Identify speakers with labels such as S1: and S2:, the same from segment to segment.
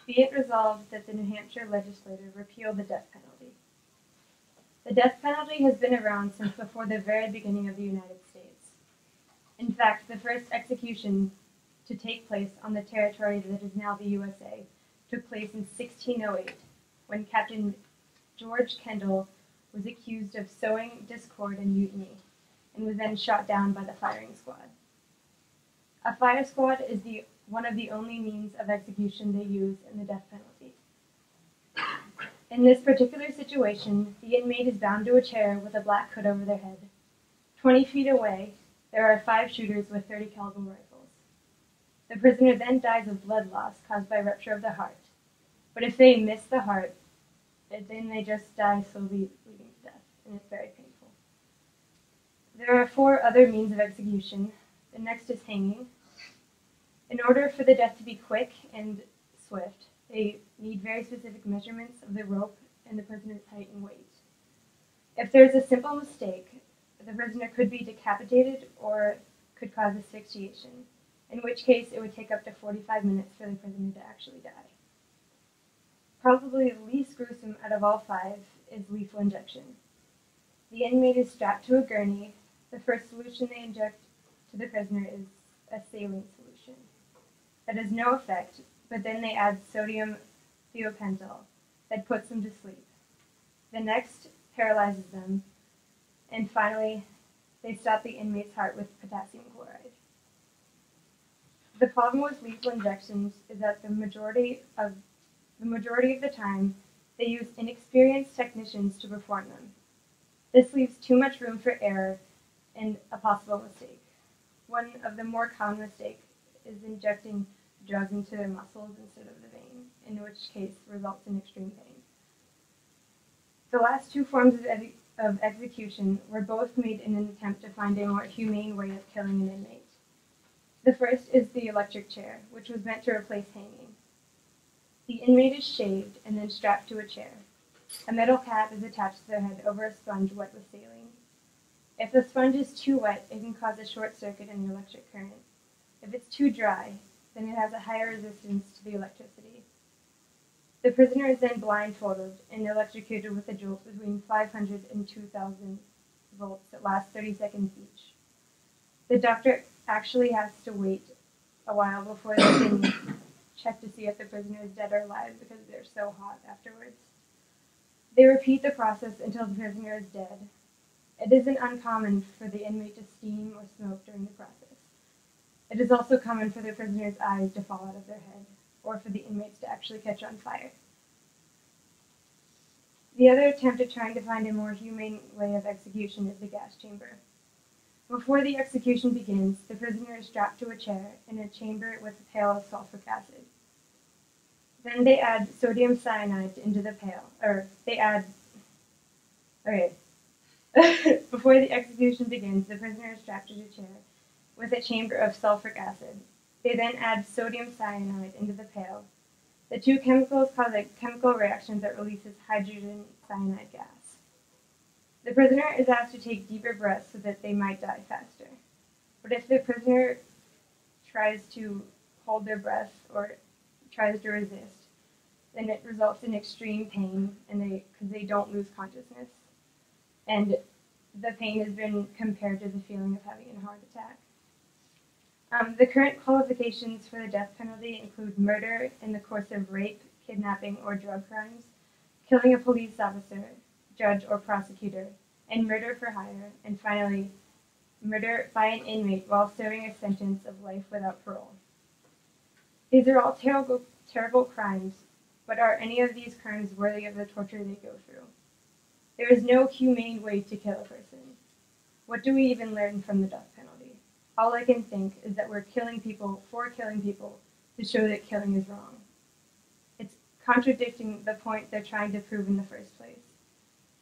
S1: Be it resolved that the New Hampshire legislature repeal the death penalty. The death penalty has been around since before the very beginning of the United States. In fact, the first execution to take place on the territory that is now the USA took place in 1608, when Captain George Kendall was accused of sowing discord and mutiny, and was then shot down by the firing squad. A fire squad is one of the only means of execution they use in the death penalty. In this particular situation, the inmate is bound to a chair with a black hood over their head. 20 feet away, there are 5 shooters with 30 caliber rifles. The prisoner then dies of blood loss caused by rupture of the heart. But if they miss the heart, then they just die slowly bleeding to death, and it's very painful. There are 4 other means of execution. The next is hanging. In order for the death to be quick and swift, they need very specific measurements of the rope and the prisoner's height and weight. If there is a simple mistake, the prisoner could be decapitated or could cause asphyxiation, in which case it would take up to 45 minutes for the prisoner to actually die. Probably the least gruesome out of all 5 is lethal injection. The inmate is strapped to a gurney. The first solution they inject to the prisoner is a saline solution. That has no effect, but then they add sodium thiopental that puts them to sleep. The next paralyzes them, and finally, they stop the inmate's heart with potassium chloride. The problem with lethal injections is that the majority of the time, they use inexperienced technicians to perform them. This leaves too much room for error and a possible mistake. One of the more common mistakes is injecting drugs into their muscles instead of the vein, in which case results in extreme pain. The last 2 forms of execution were both made in an attempt to find a more humane way of killing an inmate. The first is the electric chair, which was meant to replace hanging. The inmate is shaved and then strapped to a chair. A metal cap is attached to their head over a sponge wet with saline. If the sponge is too wet, it can cause a short circuit in the electric current. If it's too dry, then it has a higher resistance to the electricity. The prisoner is then blindfolded and electrocuted with a jolt between 500 and 2,000 volts that last 30 seconds each. The doctor actually has to wait a while before they can check to see if the prisoner is dead or alive because they're so hot afterwards. They repeat the process until the prisoner is dead. It isn't uncommon for the inmate to steam or smoke during the process. It is also common for the prisoner's eyes to fall out of their head, or for the inmates to actually catch on fire. The other attempt at trying to find a more humane way of execution is the gas chamber. Before the execution begins, the prisoner is strapped to a chair in a chamber with a pail of sulfuric acid. Then they add sodium cyanide into the pail, Before the execution begins, the prisoner is strapped to a chair with a chamber of sulfuric acid. They then add sodium cyanide into the pail. The 2 chemicals cause a chemical reaction that releases hydrogen cyanide gas. The prisoner is asked to take deeper breaths so that they might die faster. But if the prisoner tries to hold their breath or tries to resist, then it results in extreme pain because they don't lose consciousness. And the pain has been compared to the feeling of having a heart attack. The current qualifications for the death penalty include murder in the course of rape, kidnapping, or drug crimes, killing a police officer, judge, or prosecutor, and murder for hire, and finally, murder by an inmate while serving a sentence of life without parole. These are all terrible crimes, but are any of these crimes worthy of the torture they go through? There is no humane way to kill a person. What do we even learn from the death penalty? All I can think is that we're killing people for killing people to show that killing is wrong. It's contradicting the point they're trying to prove in the first place.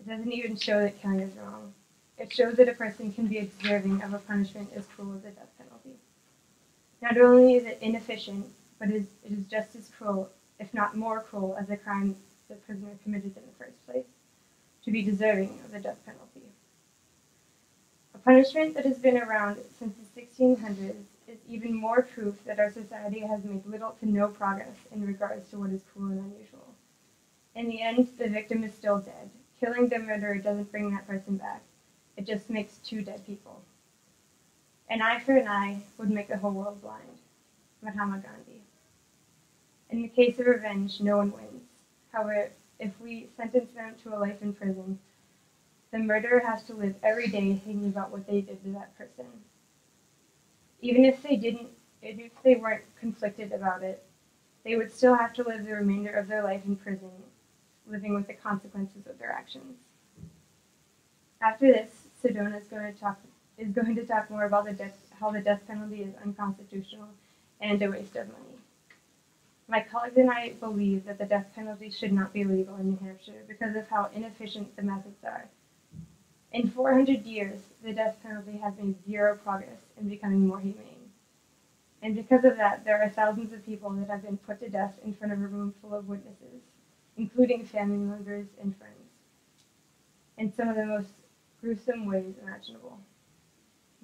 S1: It doesn't even show that killing is wrong. It shows that a person can be deserving of a punishment as cruel as the death penalty. Not only is it inefficient, but it is just as cruel, if not more cruel, as the crime the prisoner committed in the first place, to be deserving of the death penalty. A punishment that has been around since the 1600s is even more proof that our society has made little to no progress in regards to what is cruel and unusual. In the end, the victim is still dead. Killing the murderer doesn't bring that person back. It just makes two dead people. An eye for an eye would make the whole world blind. Mahatma Gandhi. In the case of revenge, no one wins. However, if we sentence them to a life in prison, the murderer has to live every day thinking about what they did to that person. Even if they weren't conflicted about it, they would still have to live the remainder of their life in prison, living with the consequences of their actions. After this, Sedona is going to talk more about how the death penalty is unconstitutional and a waste of money. My colleagues and I believe that the death penalty should not be legal in New Hampshire because of how inefficient the methods are. In 400 years, the death penalty has made zero progress in becoming more humane. And because of that, there are thousands of people that have been put to death in front of a room full of witnesses, including family members and friends, in some of the most gruesome ways imaginable.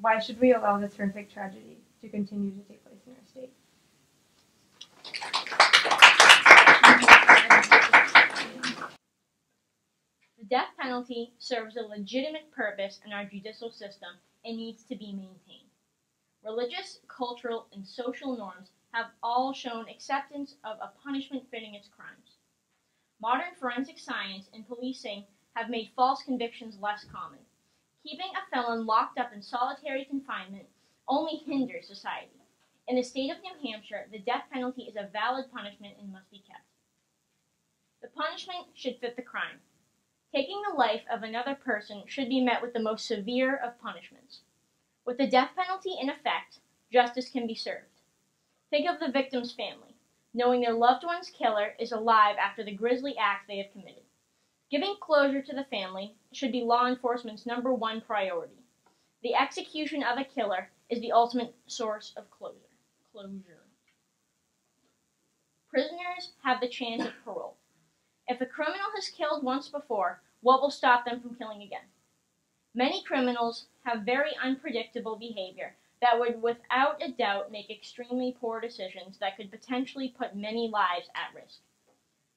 S1: Why should we allow this horrific tragedy to continue to take place in our state?
S2: The death penalty serves a legitimate purpose in our judicial system and needs to be maintained. Religious, cultural, and social norms have all shown acceptance of a punishment fitting its crimes. Modern forensic science and policing have made false convictions less common. Keeping a felon locked up in solitary confinement only hinders society. In the state of New Hampshire, the death penalty is a valid punishment and must be kept. The punishment should fit the crime. Taking the life of another person should be met with the most severe of punishments. With the death penalty in effect, justice can be served. Think of the victim's family, knowing their loved one's killer is alive after the grisly act they have committed. Giving closure to the family should be law enforcement's number one priority. The execution of a killer is the ultimate source of closure. Prisoners have the chance of parole. If a criminal has killed once before, what will stop them from killing again? Many criminals have very unpredictable behavior that would without a doubt make extremely poor decisions that could potentially put many lives at risk.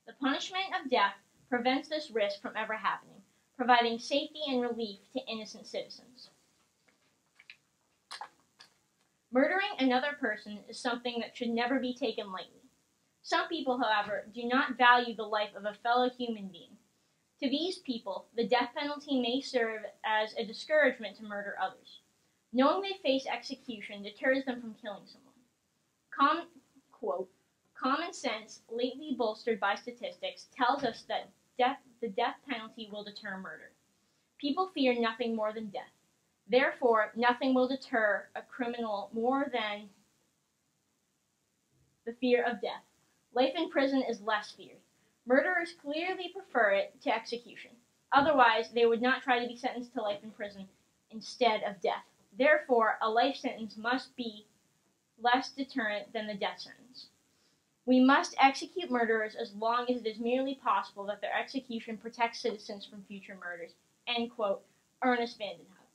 S2: The punishment of death prevents this risk from ever happening, providing safety and relief to innocent citizens. Murdering another person is something that should never be taken lightly. Some people, however, do not value the life of a fellow human being. To these people, the death penalty may serve as a discouragement to murder others. Knowing they face execution deters them from killing someone. Common sense, lately bolstered by statistics, tells us that the death penalty will deter murder. People fear nothing more than death. Therefore, nothing will deter a criminal more than the fear of death. Life in prison is less feared. Murderers clearly prefer it to execution. Otherwise, they would not try to be sentenced to life in prison instead of death. Therefore, a life sentence must be less deterrent than the death sentence. We must execute murderers as long as it is merely possible that their execution protects citizens from future murders. End quote. Ernest Vandenhout.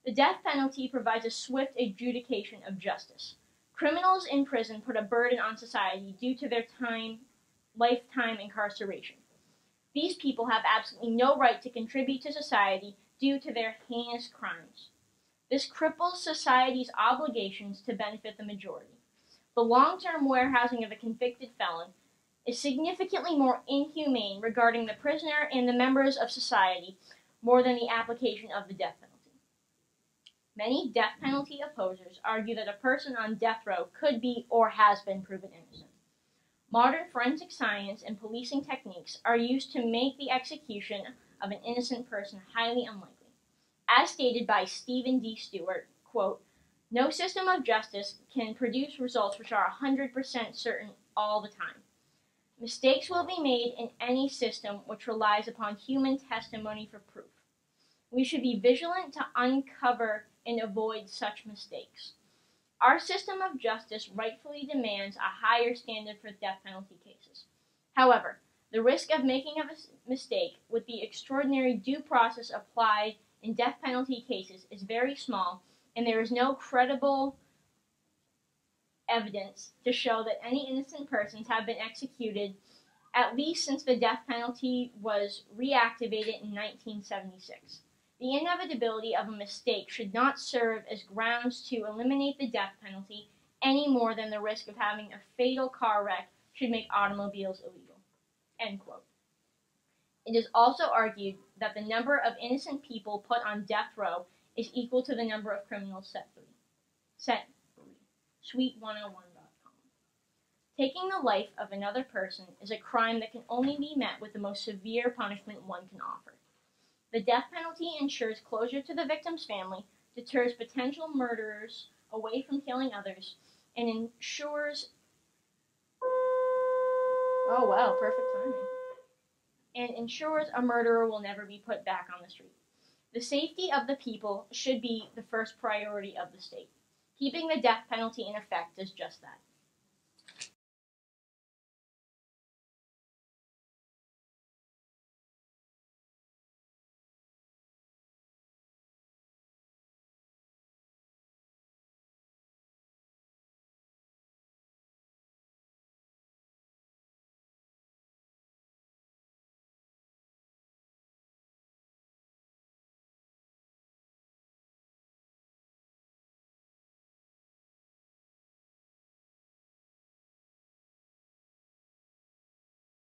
S2: The death penalty provides a swift adjudication of justice. Criminals in prison put a burden on society due to their lifetime incarceration. These people have absolutely no right to contribute to society due to their heinous crimes. This cripples society's obligations to benefit the majority. The long-term warehousing of a convicted felon is significantly more inhumane regarding the prisoner and the members of society more than the application of the death penalty. Many death penalty opposers argue that a person on death row could be or has been proven innocent. Modern forensic science and policing techniques are used to make the execution of an innocent person highly unlikely. As stated by Stephen D. Stewart, quote, "No system of justice can produce results which are 100% certain all the time. Mistakes will be made in any system which relies upon human testimony for proof. We should be vigilant to uncover and avoid such mistakes. Our system of justice rightfully demands a higher standard for death penalty cases. However, the risk of making a mistake with the extraordinary due process applied in death penalty cases is very small, and there is no credible evidence to show that any innocent persons have been executed at least since the death penalty was reactivated in 1976. The inevitability of a mistake should not serve as grounds to eliminate the death penalty any more than the risk of having a fatal car wreck should make automobiles illegal." End quote. It is also argued that the number of innocent people put on death row is equal to the number of criminals set free. Sweet101.com. Taking the life of another person is a crime that can only be met with the most severe punishment one can offer. The death penalty ensures closure to the victim's family, deters potential murderers away from killing others, and ensures perfect timing. And ensures a murderer will never be put back on the street. The safety of the people should be the first priority of the state. Keeping the death penalty in effect does just that.